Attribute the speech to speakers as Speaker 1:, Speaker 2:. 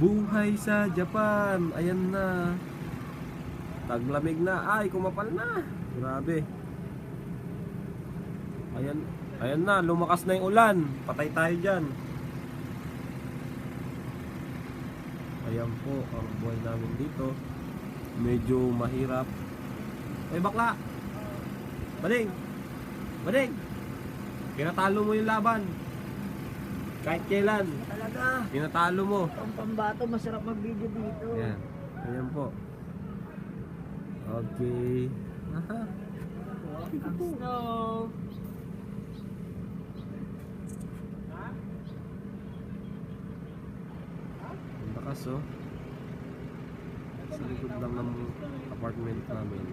Speaker 1: Buhay sa Japan. Ayan na. Taglamig na. Ay, kumapal na. Grabe. Ayan. Ayan na. Lumakas na yung ulan. Patay tayo dyan. Ayan po ang buhay namin dito. Medyo mahirap. Ay, bakla. Bading. Bading. Pinatalo mo yung laban. Kahit kailan.
Speaker 2: Talaga.
Speaker 1: Pinatalo mo.
Speaker 2: Ang pambato, masarap mag-video dito.
Speaker 1: Ayan. Ayan po. Okay. Aha.
Speaker 2: Ang snow.
Speaker 1: Ang lakas oh. Sa likod lang ng apartment namin.